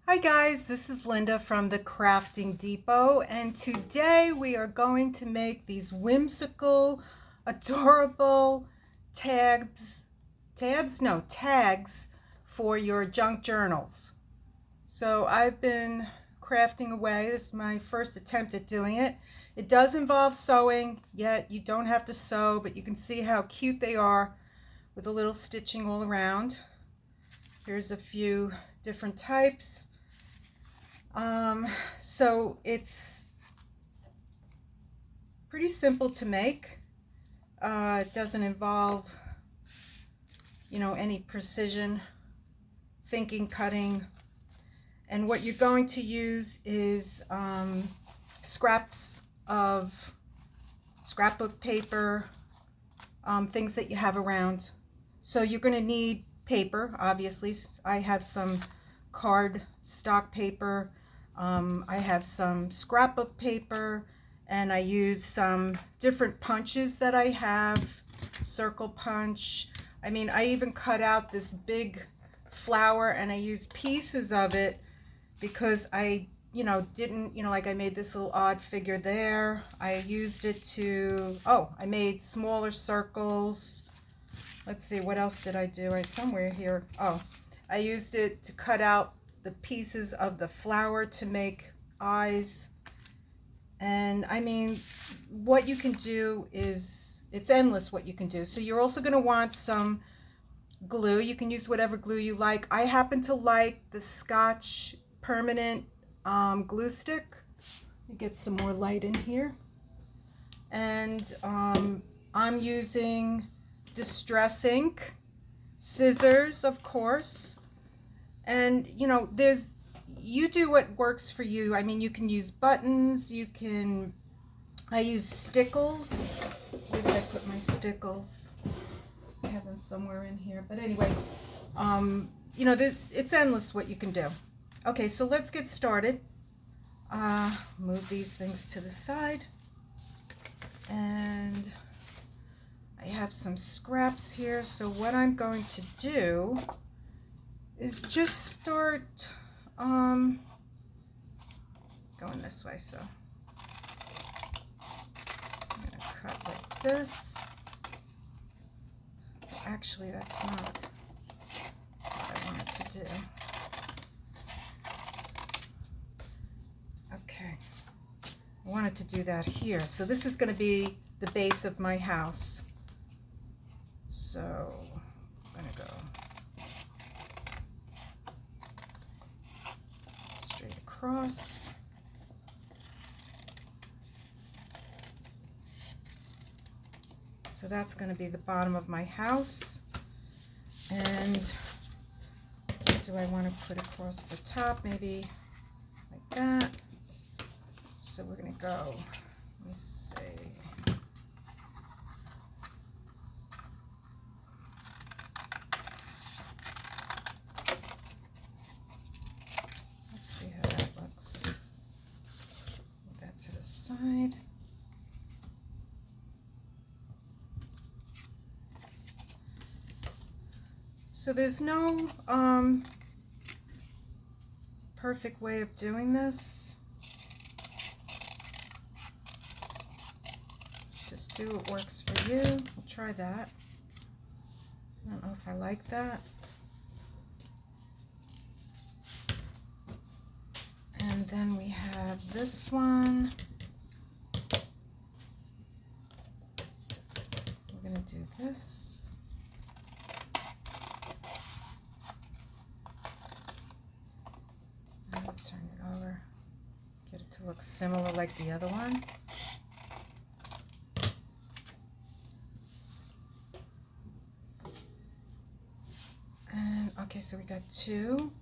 Hi guys, this is Linda from the Crafting Depot, and today we are going to make these whimsical, adorable tags for your junk journals. So I've been crafting away. This is my first attempt at doing it. It does involve sewing, yet you don't have to sew, but you can see how cute they are with a little stitching all around. Here's a few different types. So it's pretty simple to make. It doesn't involve, any precision thinking, cutting. And what you're going to use is scraps of scrapbook paper, things that you have around. So you're going to need paper, obviously. I have some card stock paper. I have some scrapbook paper, and I use some different punches that I have, circle punch. I even cut out this big flower and I used pieces of it because I didn't, like I made this little odd figure there. I used it to, I made smaller circles. Let's see, what else did I do? Somewhere here. I used it to cut out the pieces of the flower to make eyes. And what you can do is, it's endless what you can do. So you're also going to want some glue. You can use whatever glue you like. I happen to like the Scotch permanent glue stick. Let me get some more light in here. And I'm using distress ink, scissors, of course. And you do what works for you. You can use buttons, I use stickles. Where did I put my stickles? I have them somewhere in here, but anyway, it's endless what you can do. Okay, so let's get started. Move these things to the side, and I have some scraps here. So what I'm going to do is just start going this way. So I'm going to cut like this. Actually, that's not what I wanted to do. Okay, I wanted to do that here. So this is going to be the base of my house. So I'm going to go straight across. So that's going to be the bottom of my house. And what do I want to put across the top? Maybe like that. So we're going to go, let's see. Let's see how that looks. Put that to the side. So there's no perfect way of doing this. Just do what works for you. I'll try that. I don't know if I like that. And then we have this one. We're going to do this. Turn it over, get it to look similar like the other one. And okay, so we got two.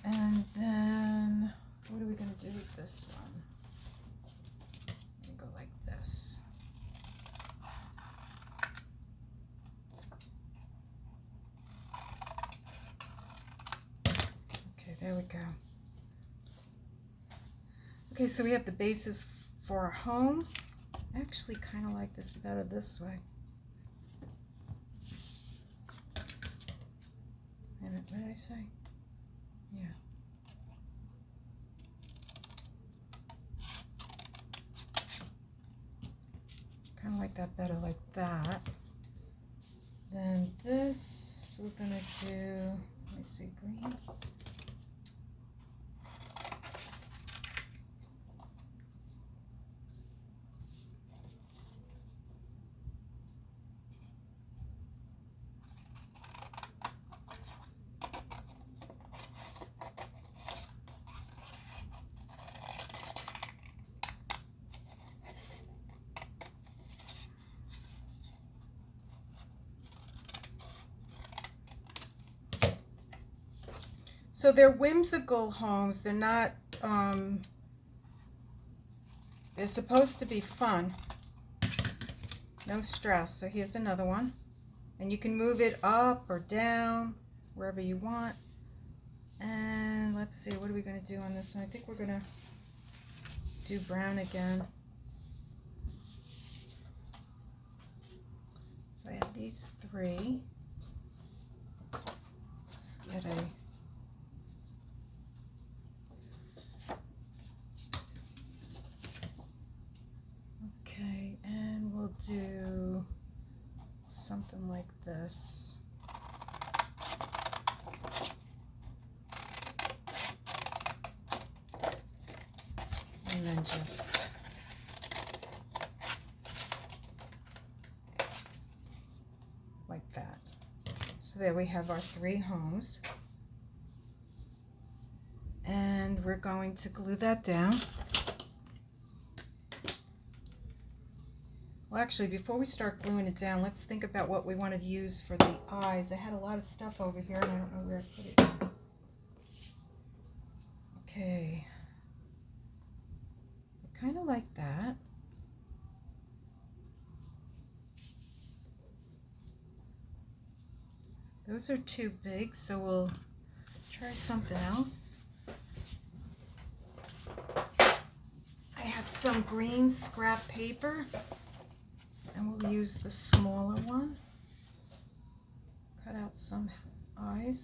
And then what are we going to do with this one? I'm going to go like this. Okay, there we go. Okay, so we have the bases for our home. I actually kind of like this better this way. And what did I say? Yeah. kind of like that better, like that. Then this, we're gonna do, let me see, green. So they're whimsical homes. They're not, they're supposed to be fun. No stress. So here's another one. And you can move it up or down, wherever you want. And let's see, what are we going to do on this one? I think we're going to do brown again. So I have these three. Let's get a okay, and we'll do something like this. And then just like that. So there we have our three homes. And we're going to glue that down. Well, actually, before we start gluing it down, let's think about what we want to use for the eyes. I had a lot of stuff over here, and I don't know where I put it. Okay. Kind of like that. Those are too big, so we'll try something else. I have some green scrap paper, and we'll use the smaller one. Cut out some eyes.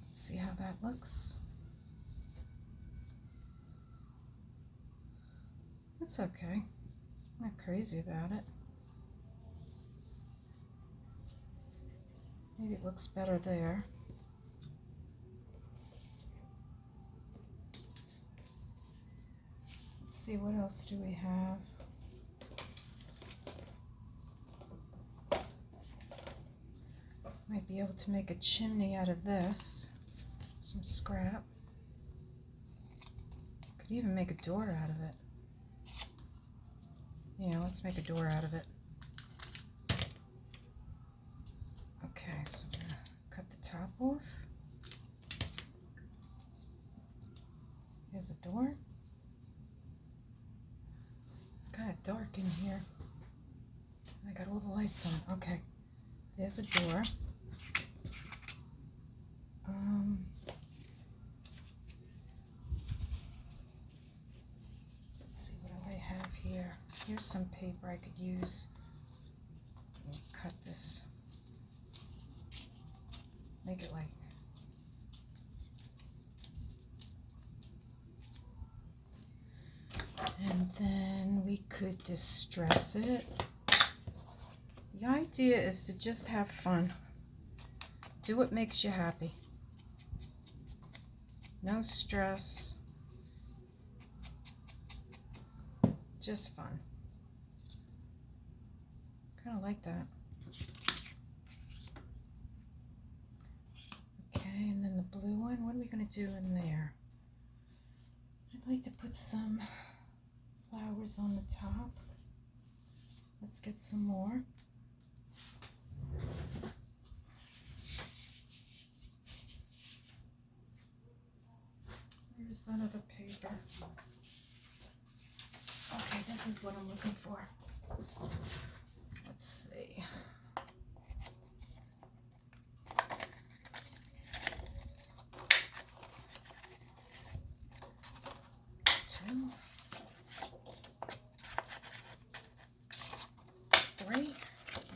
Let's see how that looks. It's okay. I'm not crazy about it. Maybe it looks better there. Let's see, what else do we have? Might be able to make a chimney out of this. Some scrap. Could even make a door out of it. Yeah, let's make a door out of it. Okay, so I'm gonna cut the top off. Here's a door. It's kind of dark in here. I got all the lights on. Okay, there's a door. Let's see, what do I have here? Here's some paper I could use. I'll cut this. Make it like and then we could distress it. The idea is to just have fun. Do what makes you happy. No stress. Just fun. Kind of like that. Okay, and then the blue one, what are we going to do in there? I'd like to put some flowers on the top. Let's get some more. Where's that other paper? Okay, this is what I'm looking for. Let's see. Two. Three.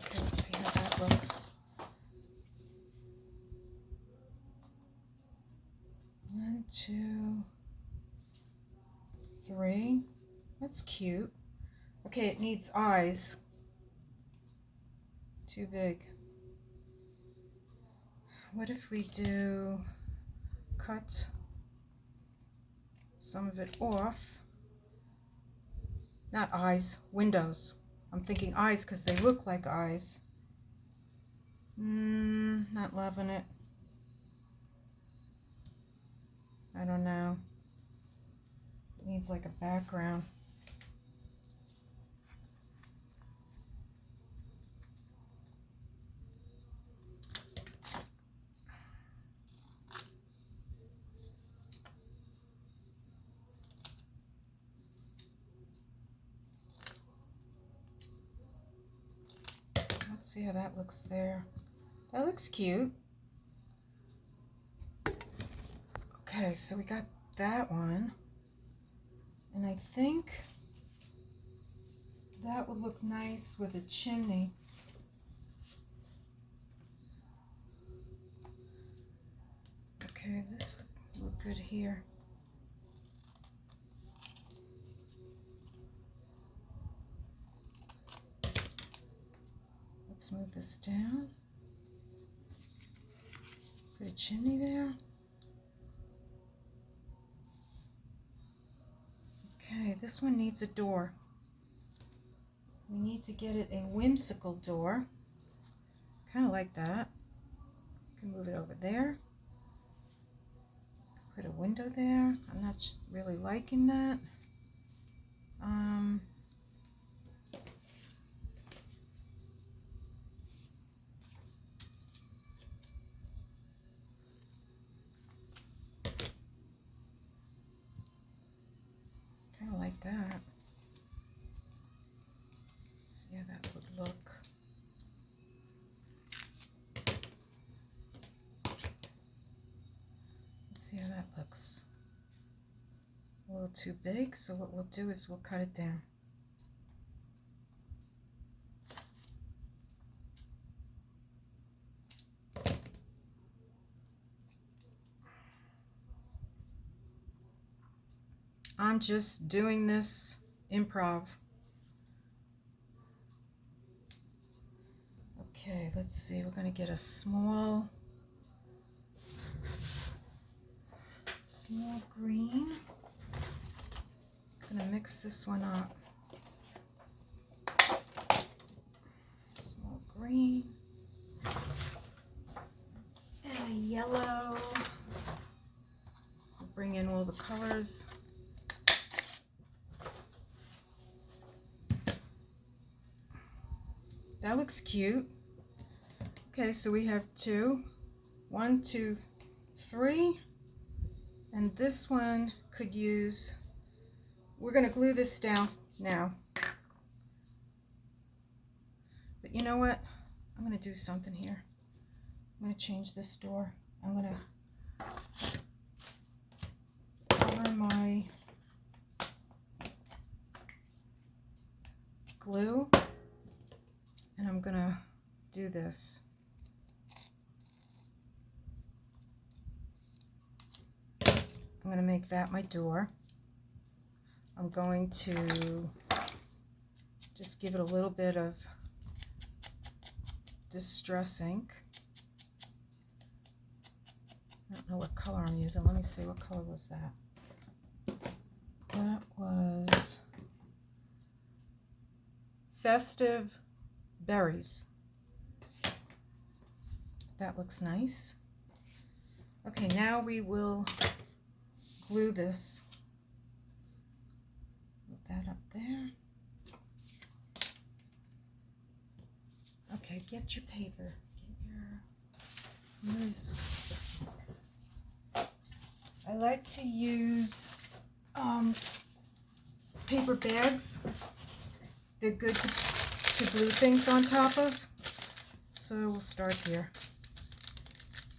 Okay, let's see how that looks. 1, 2, That's cute. Okay, it needs eyes. Too big. What if we cut some of it off? Not eyes, windows. I'm thinking eyes because they look like eyes. Not loving it. I don't know. It needs like a background. Let's see how that looks there. That looks cute. Okay, so we got that one. And I think that would look nice with a chimney. Okay, this would look good here. Let's move this down. Put a chimney there. Okay, this one needs a door. We need to get it a whimsical door. Kind of like that. Can move it over there. Put a window there. I'm not really liking that. Kind of like that. See how that would look. Let's see how that looks. A little too big, so what we'll do is we'll cut it down. I'm just doing this improv. Okay, let's see. We're going to get a small green. I'm going to mix this one up. Small green. And a yellow. We'll bring in all the colors. That looks cute. Okay, so we have two. 1, 2, 3. And this one could use, we're going to glue this down now. But you know what? I'm going to do something here. I'm going to change this door. I'm going to cover my glue. And I'm going to do this. I'm going to make that my door. I'm going to just give it a little bit of Distress ink. I don't know what color I'm using. Let me see, what color was that? That was Festive Berries. That looks nice. Okay, now we will glue this. Put that up there. Okay, get your paper. I like to use paper bags. They're good to glue things on top of. So we'll start here.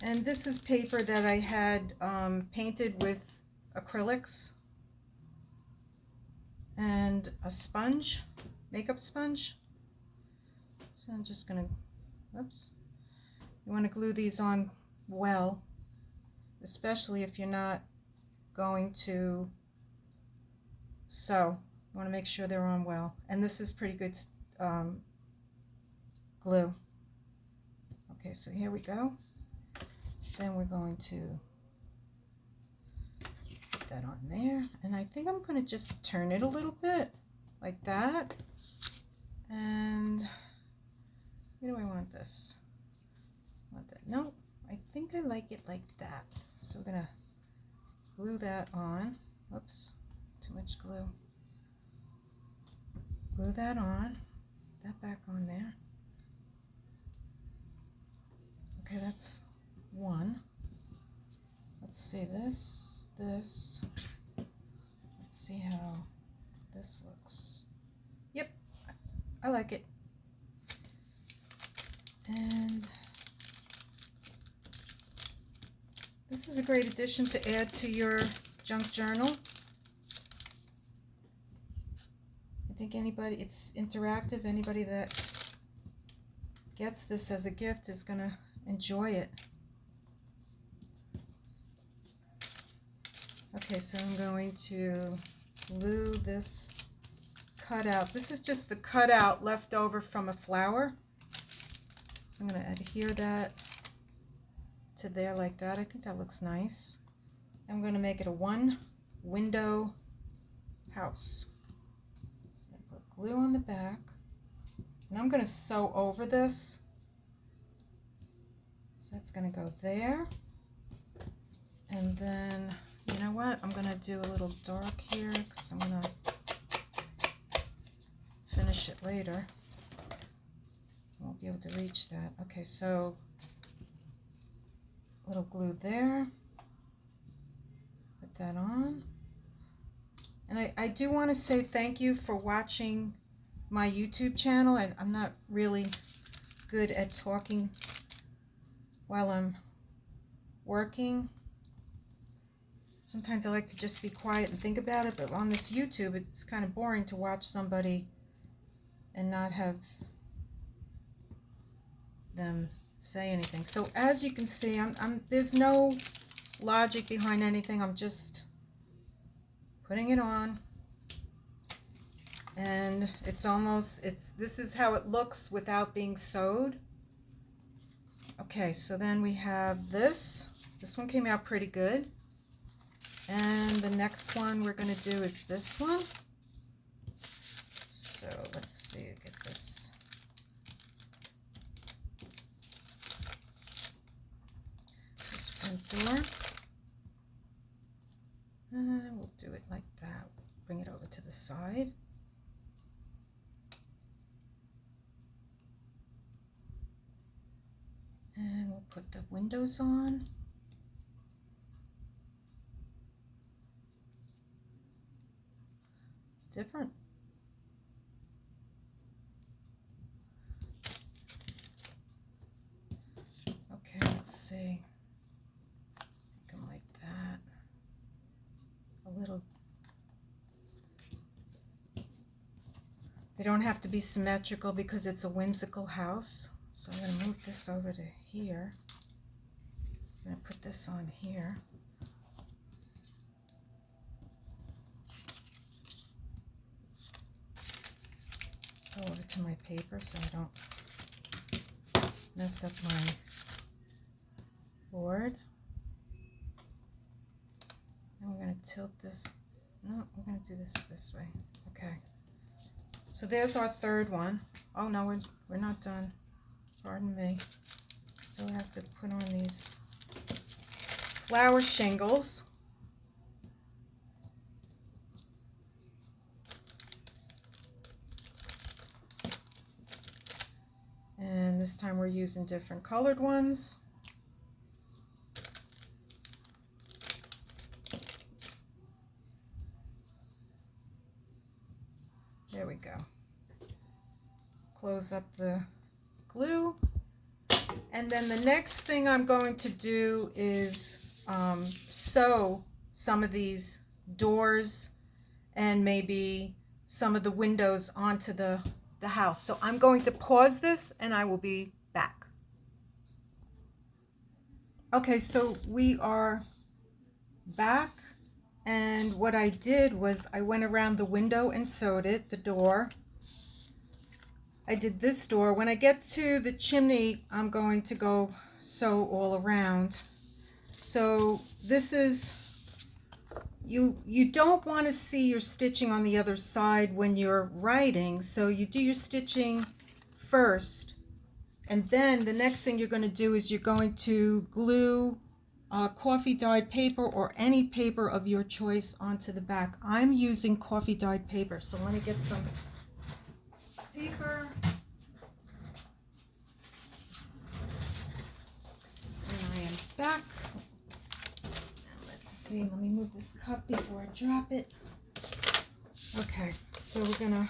And this is paper that I had painted with acrylics and a sponge, makeup sponge. So I'm just gonna, whoops. You want to glue these on well, especially if you're not going to sew. You want to make sure they're on well. And this is pretty good glue. Okay, so here we go. Then we're going to put that on there. And I think I'm going to just turn it a little bit like that. And where do I want this? Want that? No, I think I like it like that. So we're going to glue that on. Whoops, too much glue. Glue that on. That back on there. Okay, that's one. Let's see this. Let's see how this looks. Yep, I like it. And this is a great addition to add to your junk journal. I think anybody, it's interactive. Anybody that gets this as a gift is going to enjoy it. Okay, so I'm going to glue this cutout. This is just the cutout left over from a flower. So I'm going to adhere that to there like that. I think that looks nice. I'm going to make it a one window house. So I'm going to put glue on the back. And I'm going to sew over this. So that's going to go there. And then, you know what? I'm going to do a little dark here because I'm going to finish it later. I won't be able to reach that. Okay, so a little glue there. Put that on. And I do want to say thank you for watching my YouTube channel. And I'm not really good at talking while I'm working. Sometimes I like to just be quiet and think about it, but on this YouTube, it's kind of boring to watch somebody and not have them say anything. So as you can see, there's no logic behind anything. I'm just putting it on, and this is how it looks without being sewed. Okay, so then we have this. This one came out pretty good. And the next one we're going to do is this one. So let's see, get this. This front door. And we'll do it like that. Bring it over to the side. And we'll put the windows on. Different. Okay, let's see. Make them like that. A little. They don't have to be symmetrical because it's a whimsical house. So I'm going to move this over to here. I'm going to put this on here. Let's go over to my paper so I don't mess up my board. And we're going to tilt this. No, we're going to do this way. Okay. So there's our third one. Oh no, we're not done. Pardon me. Still have to put on these flower shingles. And this time we're using different colored ones. There we go. Close up the glue. And then the next thing I'm going to do is sew some of these doors and maybe some of the windows onto the house. So I'm going to pause this and I will be back. Okay, so we are back And what I did was I went around the window and sewed it, the door. I did this door. When I get to the chimney, I'm going to go sew all around. So this is, you don't want to see your stitching on the other side when you're writing, so you do your stitching first, and then the next thing you're going to do is you're going to glue coffee dyed paper or any paper of your choice onto the back. I'm using coffee dyed paper, so let me get some paper. And I am back. And let's see, let me move this cup before I drop it. Okay, so we're gonna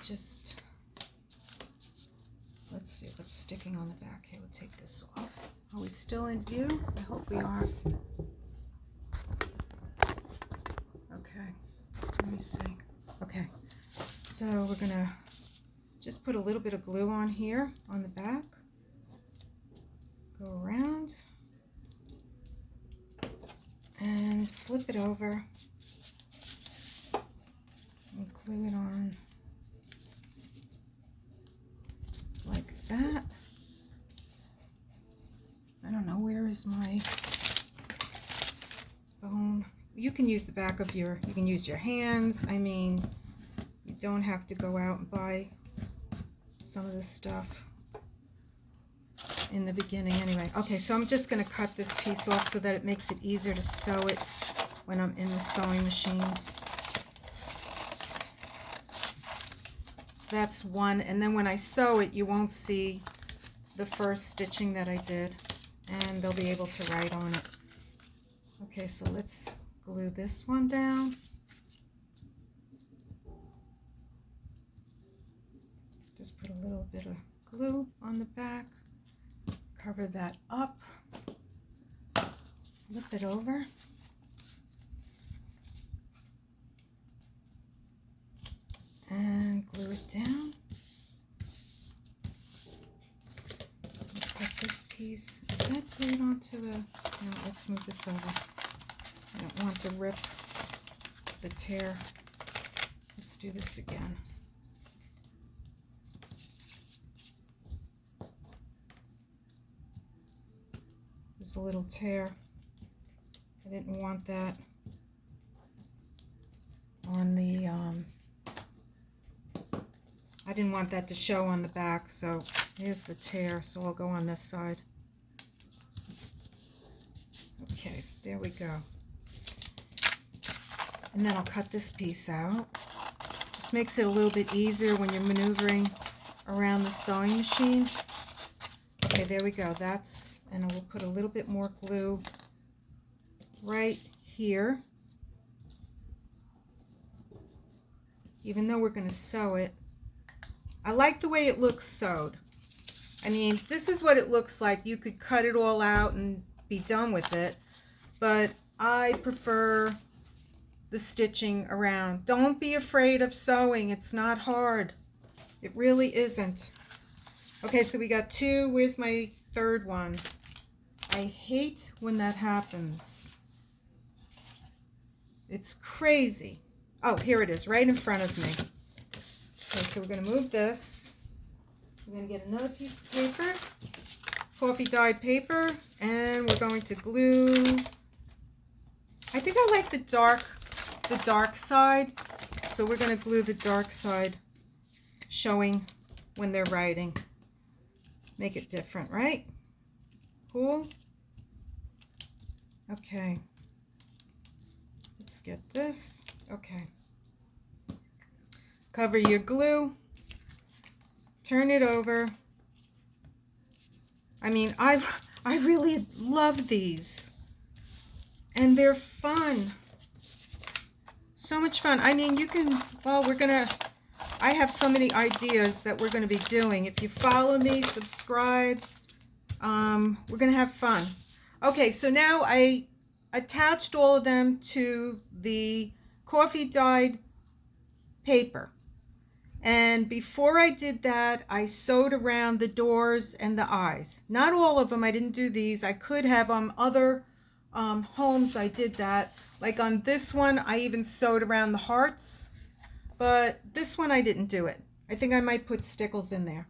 just, let's see what's sticking on the back here. We'll take this off. Are we still in view? I hope we are. Okay, let me see. Okay, so we're gonna just put a little bit of glue on here on the back. Go around and flip it over and glue it on like that. I don't know, where is my bone? You can use the back of you can use your hands. I mean, you don't have to go out and buy some of this stuff in the beginning anyway. Okay, so I'm just going to cut this piece off so that it makes it easier to sew it when I'm in the sewing machine. So that's one, and then when I sew it, you won't see the first stitching that I did, and they'll be able to write on it. Okay, so let's glue this one down. Just put a little bit of glue on the back. Cover that up, flip it over, and glue it down. Put this piece, is that glued onto the, no, let's move this over. I don't want the rip, the tear. Let's do this again. There's a little tear. I didn't want that on the, I didn't want that to show on the back, so here's the tear, so I'll go on this side. Okay, there we go. And then I'll cut this piece out. Just makes it a little bit easier when you're maneuvering around the sewing machine. Okay, there we go. That's, and we'll put a little bit more glue right here. Even though we're going to sew it, I like the way it looks sewed. I mean, this is what it looks like. You could cut it all out and be done with it, but I prefer the stitching around. Don't be afraid of sewing. It's not hard. It really isn't. Okay, so we got two. Where's my third one? I hate when that happens. It's crazy. Oh, here it is, right in front of me. Okay, so we're going to move this. We're going to get another piece of paper, coffee dyed paper, and we're going to glue. I think I like the dark side, so we're going to glue the dark side showing when they're writing. Make it different, right? Cool. Okay. Let's get this. Okay. Cover your glue. Turn it over. I mean, I really love these. And they're fun. So much fun. I mean, you can, well, I have so many ideas that we're going to be doing. If you follow me, subscribe, we're going to have fun. Okay, so now I attached all of them to the coffee dyed paper. And before I did that, I sewed around the doors and the eyes. Not all of them. I didn't do these. I could have other homes I did that. Like on this one, I even sewed around the hearts, but this one I didn't do it. I think I might put stickles in there.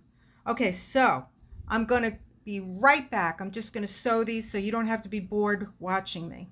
Okay, so I'm gonna be right back. I'm just gonna sew these so you don't have to be bored watching me.